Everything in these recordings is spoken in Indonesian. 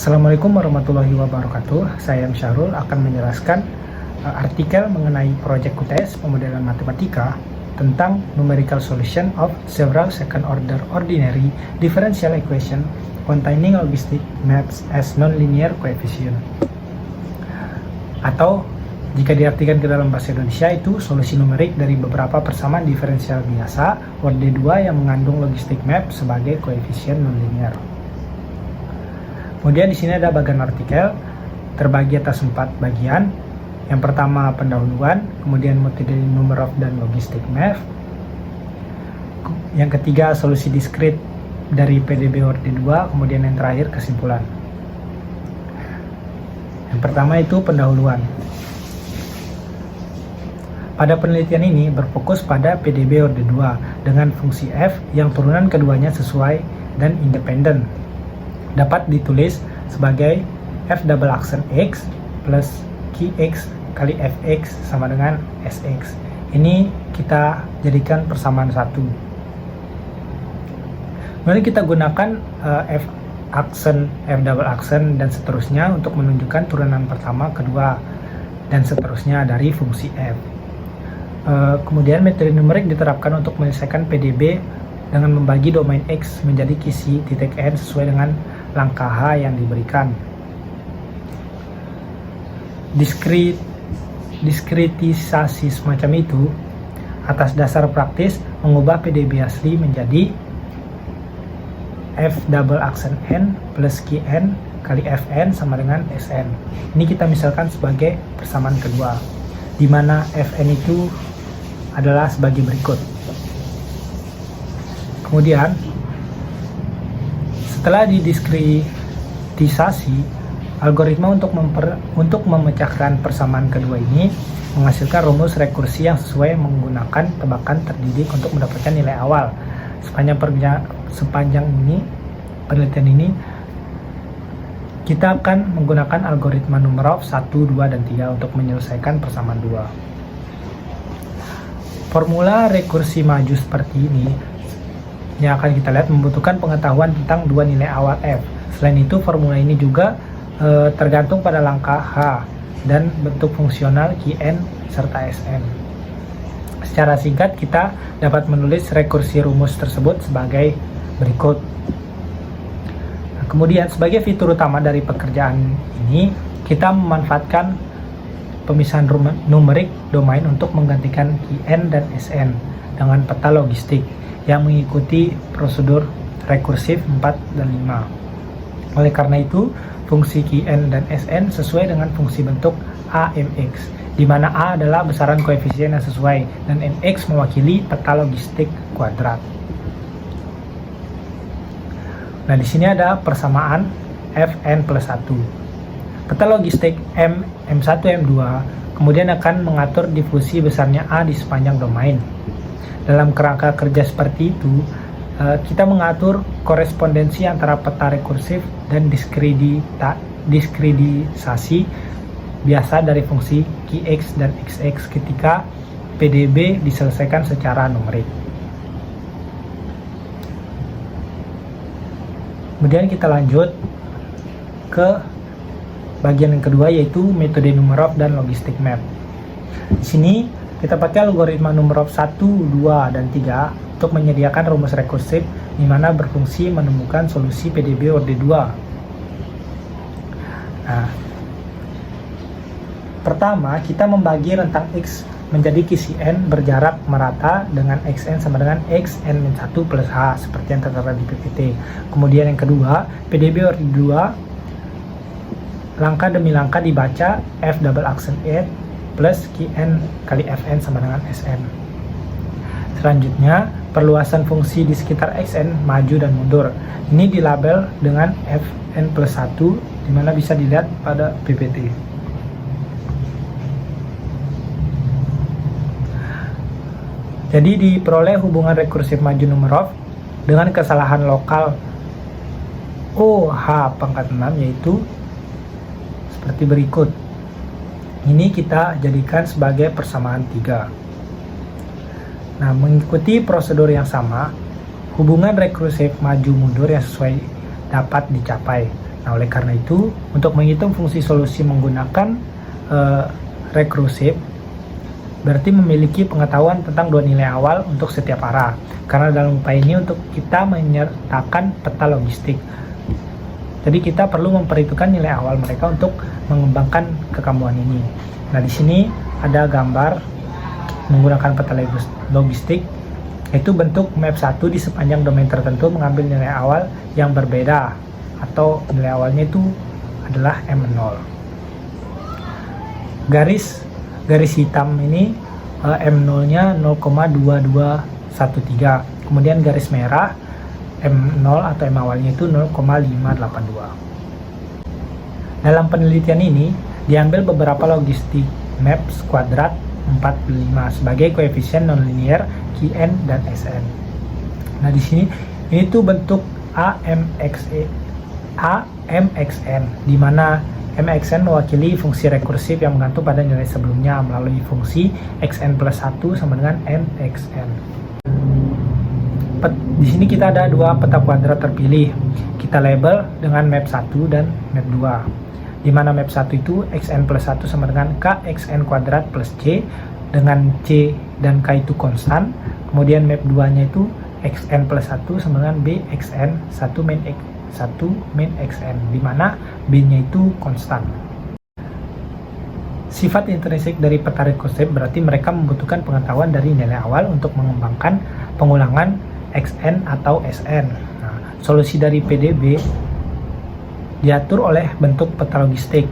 Assalamualaikum warahmatullahi wabarakatuh. Saya Syahrul akan menjelaskan artikel mengenai proyek UTS pemodelan matematika tentang numerical solution of several second order ordinary differential equation containing logistic maps as nonlinear coefficient. Atau jika diartikan ke dalam bahasa Indonesia itu solusi numerik dari beberapa persamaan diferensial biasa orde 2 yang mengandung logistic map sebagai koefisien nonlinear. Kemudian di sini ada bagian artikel terbagi atas 4 bagian. Yang pertama pendahuluan, kemudian metode Numerov dan logistic map. Yang ketiga solusi diskrit dari PDB orde 2, kemudian yang terakhir kesimpulan. Yang pertama itu pendahuluan. Pada penelitian ini berfokus pada PDB orde 2 dengan fungsi f yang turunan keduanya sesuai dan independen. Dapat ditulis sebagai f double aksen x plus qx kali fx sama dengan sx. Ini kita jadikan persamaan satu. Kemudian kita gunakan f aksen, f double aksen dan seterusnya untuk menunjukkan turunan pertama, kedua dan seterusnya dari fungsi f. Kemudian metode numerik diterapkan untuk menyelesaikan PDB dengan membagi domain X menjadi kisi titik N sesuai dengan langkah H yang diberikan. Diskritisasi semacam itu atas dasar praktis mengubah PDB asli menjadi F double aksen N plus Qn kali Fn sama dengan Sn. Ini kita misalkan sebagai persamaan kedua, di mana Fn itu adalah sebagai berikut. Kemudian setelah didiskritisasi, algoritma untuk memecahkan persamaan kedua ini menghasilkan rumus rekursi yang sesuai menggunakan tebakan terdidik untuk mendapatkan nilai awal. Sepanjang ini penelitian ini kita akan menggunakan algoritma Numerov 1, 2, dan 3 untuk menyelesaikan persamaan 2. Formula rekursi maju seperti ini yang akan kita lihat membutuhkan pengetahuan tentang dua nilai awal f. Selain itu, formula ini juga tergantung pada langkah h dan bentuk fungsional Qn serta Sn. Secara singkat, kita dapat menulis rekursi rumus tersebut sebagai berikut. Nah, kemudian, sebagai fitur utama dari pekerjaan ini, kita memanfaatkan pemisahan numerik domain untuk menggantikan Qn dan Sn dengan peta logistik yang mengikuti prosedur rekursif 4 dan 5. Oleh karena itu, fungsi Qn dan Sn sesuai dengan fungsi bentuk AMX, di mana A adalah besaran koefisien yang sesuai dan MX mewakili peta logistik kuadrat. Nah, di sini ada persamaan Fn plus 1. Peta logistik M1, M2 kemudian akan mengatur difusi besarnya A di sepanjang domain. Dalam kerangka kerja seperti itu, kita mengatur korespondensi antara peta rekursif dan diskritisasi biasa dari fungsi Qx dan Xx ketika PDB diselesaikan secara numerik. Kemudian kita lanjut ke bagian yang kedua, yaitu metode Numerov dan logistic map. Di sini kita pakai algoritma Numerov 1, 2, dan 3 untuk menyediakan rumus rekursif di mana berfungsi menemukan solusi PDB orde 2. Nah, pertama kita membagi rentang X menjadi kisi N berjarak merata dengan Xn sama dengan Xn-1 plus H seperti yang tertera di PPT. Kemudian yang kedua, PDB orde 2 langkah demi langkah dibaca F double aksen N plus Qn kali Fn sama dengan Sn. Selanjutnya, perluasan fungsi di sekitar Xn maju dan mundur. Ini dilabel dengan Fn plus 1, dimana bisa dilihat pada PPT. Jadi diperoleh hubungan rekursif maju Numerov dengan kesalahan lokal OH pangkat 6, yaitu seperti berikut. Ini kita jadikan sebagai persamaan 3. Nah, mengikuti prosedur yang sama, hubungan rekursif maju mundur yang sesuai dapat dicapai. Nah, oleh karena itu, untuk menghitung fungsi solusi menggunakan rekursif, berarti memiliki pengetahuan tentang dua nilai awal untuk setiap arah. Karena dalam upaya ini untuk kita menyertakan peta logistik. Jadi kita perlu memperhitungkan nilai awal mereka untuk mengembangkan kekambuhan ini. Nah, di sini ada gambar menggunakan peta logistik, yaitu bentuk map 1 di sepanjang domain tertentu mengambil nilai awal yang berbeda, atau nilai awalnya itu adalah M0. Garis hitam ini M0-nya 0,2213. Kemudian garis merah M0 atau M awalnya itu 0,582. Dalam penelitian ini diambil beberapa logistik maps kuadrat 45 sebagai koefisien nonlinear Qn dan Sn. Nah, di sini ini tuh bentuk AMXN, di mana MXN mewakili fungsi rekursif yang menggantung pada nilai sebelumnya melalui fungsi xn plus 1 sama dengan MXN. Di sini kita ada dua peta kuadrat terpilih. Kita label dengan map 1 dan map 2. Di mana map 1 itu xn plus 1 sama dengan kxn kuadrat plus c, dengan c dan k itu konstan. Kemudian map 2-nya itu xn plus 1 sama dengan bxn 1 min xn, di mana b-nya itu konstan. Sifat intrinsik dari peta rekursif berarti mereka membutuhkan pengetahuan dari nilai awal untuk mengembangkan pengulangan xn atau sn. Nah, solusi dari PDB diatur oleh bentuk peta logistik.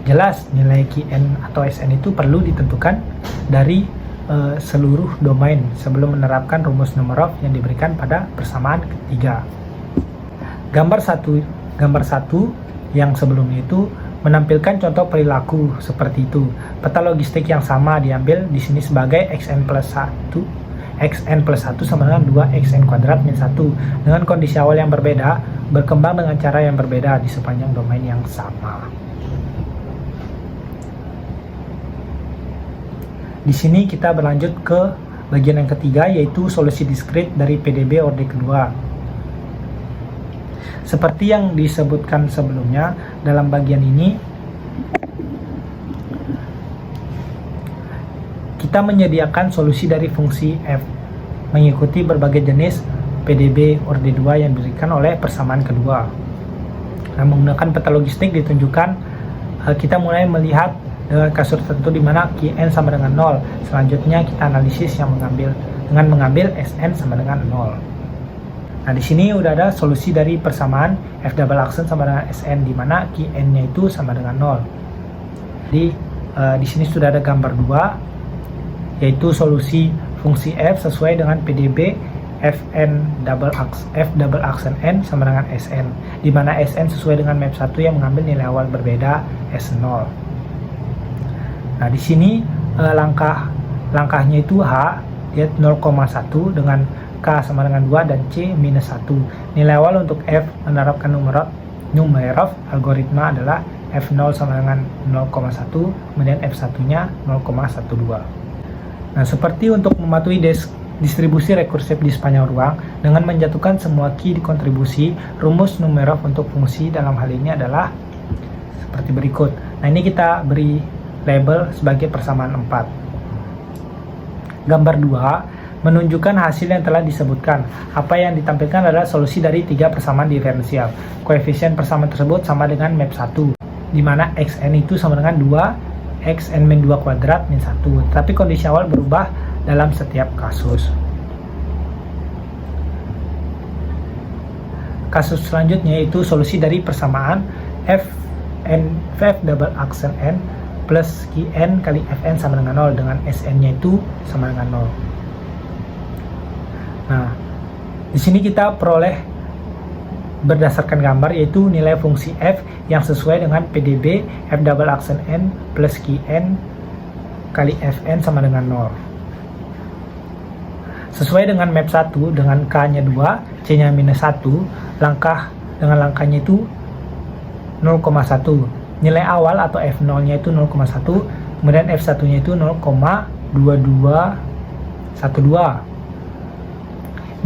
Jelas nilai Qn atau Sn itu perlu ditentukan dari seluruh domain sebelum menerapkan rumus Numerov yang diberikan pada persamaan ketiga. Gambar 1 yang sebelumnya itu menampilkan contoh perilaku seperti itu. Peta logistik yang sama diambil di sini sebagai xn plus 1 sama dengan 2xn kuadrat min 1 dengan kondisi awal yang berbeda, berkembang dengan cara yang berbeda di sepanjang domain yang sama. Di sini kita berlanjut ke bagian yang ketiga, yaitu solusi diskrit dari PDB orde kedua. Seperti yang disebutkan sebelumnya, dalam bagian ini kita menyediakan solusi dari fungsi f mengikuti berbagai jenis PDB orde 2 yang diberikan oleh persamaan kedua. Nah, menggunakan peta logistik ditunjukkan kita mulai melihat dengan kasus tertentu di mana Qn sama dengan 0. Selanjutnya kita analisis yang mengambil Sn sama dengan 0. Nah, di sini udah ada solusi dari persamaan f double aksen sama dengan Sn, di mana Qn-nya itu sama dengan 0. Jadi di sini sudah ada gambar 2, yaitu solusi fungsi f sesuai dengan PDB f double aksen n sama dengan Sn, di mana Sn sesuai dengan map 1 yang mengambil nilai awal berbeda S0. Nah, di sini langkahnya itu H, dia 0,1 dengan K sama dengan 2 dan C minus 1. Nilai awal untuk F menerapkan Numerov algoritma adalah F0 sama dengan 0,1, kemudian F1-nya 0,12. Nah, seperti untuk mematuhi distribusi rekursif di sepanjang ruang dengan menjatuhkan semua key di kontribusi, rumus Numerov untuk fungsi dalam hal ini adalah seperti berikut. Nah, ini kita beri label sebagai persamaan 4. Gambar 2 menunjukkan hasil yang telah disebutkan. Apa yang ditampilkan adalah solusi dari 3 persamaan diferensial. Koefisien persamaan tersebut sama dengan map 1, di mana xn itu sama dengan 2 xn min 2 kuadrat min 1. Tapi kondisi awal berubah dalam setiap kasus. Kasus selanjutnya yaitu solusi dari persamaan f double aksen n plus Qn kali Fn sama dengan 0, dengan Sn-nya itu sama dengan 0. Nah, di sini kita peroleh berdasarkan gambar, yaitu nilai fungsi f yang sesuai dengan PDB f double aksen n plus Qn kali Fn sama dengan 0. Sesuai dengan map 1 dengan K-nya 2, C-nya minus 1, langkahnya itu 0,1. Nilai awal atau F0-nya itu 0,1, kemudian F1-nya itu 0,2212.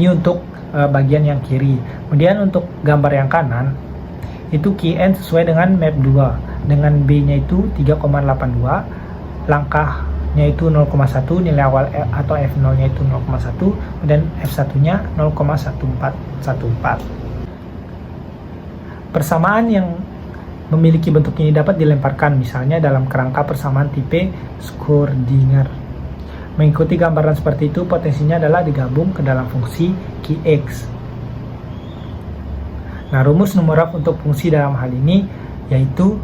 Ini untuk bagian yang kiri. Kemudian untuk gambar yang kanan, itu Qn sesuai dengan map 2, dengan B-nya itu 3,82, langkahnya itu 0,1, nilai awal atau F0-nya itu 0,1, dan F1-nya 0,1414. Persamaan yang memiliki bentuk ini dapat dilemparkan misalnya dalam kerangka persamaan tipe Schrödinger. Mengikuti gambaran seperti itu, potensinya adalah digabung ke dalam fungsi Qx. Nah, rumus numerak untuk fungsi dalam hal ini yaitu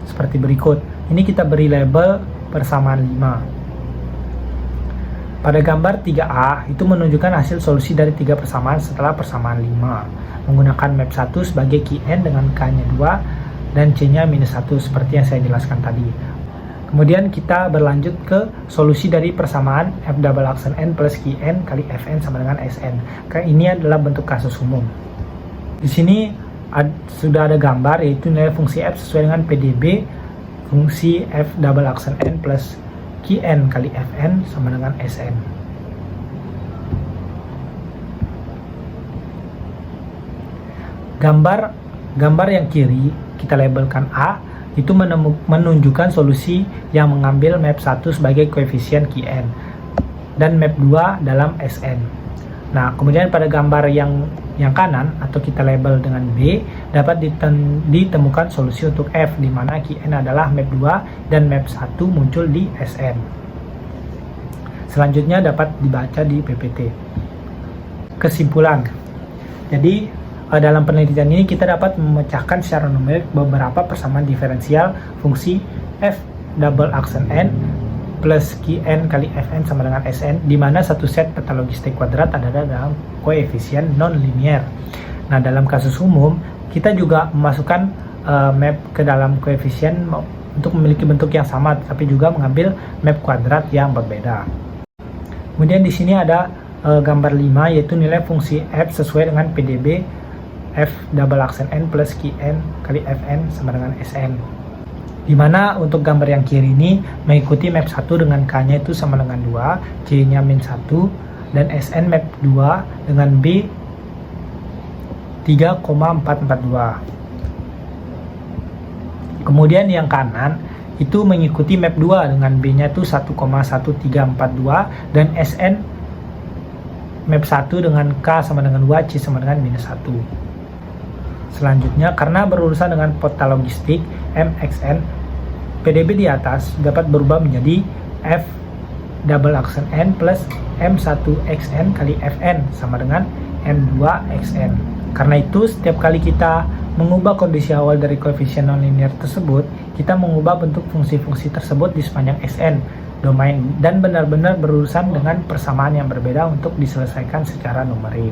seperti berikut. Ini kita beri label persamaan 5. Pada gambar 3A itu menunjukkan hasil solusi dari 3 persamaan setelah persamaan 5 menggunakan map 1 sebagai Qn dengan K-nya 2 dan C-nya -1 seperti yang saya jelaskan tadi. Kemudian kita berlanjut ke solusi dari persamaan F double aksen N plus Qn kali Fn sama dengan Sn. Ini adalah bentuk kasus umum. Di sini sudah ada gambar yaitu nilai fungsi f sesuai dengan PDB fungsi f double aksen n plus Qn kali Fn sama dengan Sn. Gambar yang kiri kita labelkan A, itu menunjukkan solusi yang mengambil map 1 sebagai koefisien Qn dan map 2 dalam Sn. Nah, kemudian pada gambar yang kanan atau kita label dengan B dapat ditemukan solusi untuk F di mana Qn adalah map 2 dan map 1 muncul di Sn. Selanjutnya dapat dibaca di PPT. Kesimpulan. Jadi dalam penelitian ini kita dapat memecahkan secara numerik beberapa persamaan diferensial fungsi F double aksen N plus Qn kali Fn sama dengan Sn, di mana satu set peta logistik kuadrat ada dalam koefisien non-linear. Nah, dalam kasus umum, kita juga memasukkan map ke dalam koefisien untuk memiliki bentuk yang sama, tapi juga mengambil map kuadrat yang berbeda. Kemudian di sini ada gambar 5, yaitu nilai fungsi f sesuai dengan PDB f double aksen N plus Qn kali Fn sama dengan Sn. Dimana untuk gambar yang kiri ini mengikuti map 1 dengan K-nya itu sama dengan 2, C-nya -1, dan Sn map 2 dengan B 3,442. Kemudian yang kanan itu mengikuti map 2 dengan B-nya itu 1,1342 dan Sn map 1 dengan K sama dengan 2, C sama dengan -1. Selanjutnya, karena berurusan dengan peta logistik MXN, PDB di atas dapat berubah menjadi F double aksen N plus M1XN kali Fn sama dengan M2XN. Karena itu, setiap kali kita mengubah kondisi awal dari koefisien nonlinear tersebut, kita mengubah bentuk fungsi-fungsi tersebut di sepanjang Sn domain dan benar-benar berurusan dengan persamaan yang berbeda untuk diselesaikan secara numerik.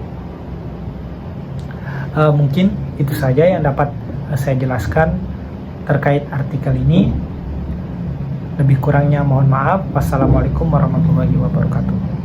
Mungkin itu saja yang dapat saya jelaskan terkait artikel ini. Lebih kurangnya mohon maaf. Wassalamualaikum warahmatullahi wabarakatuh.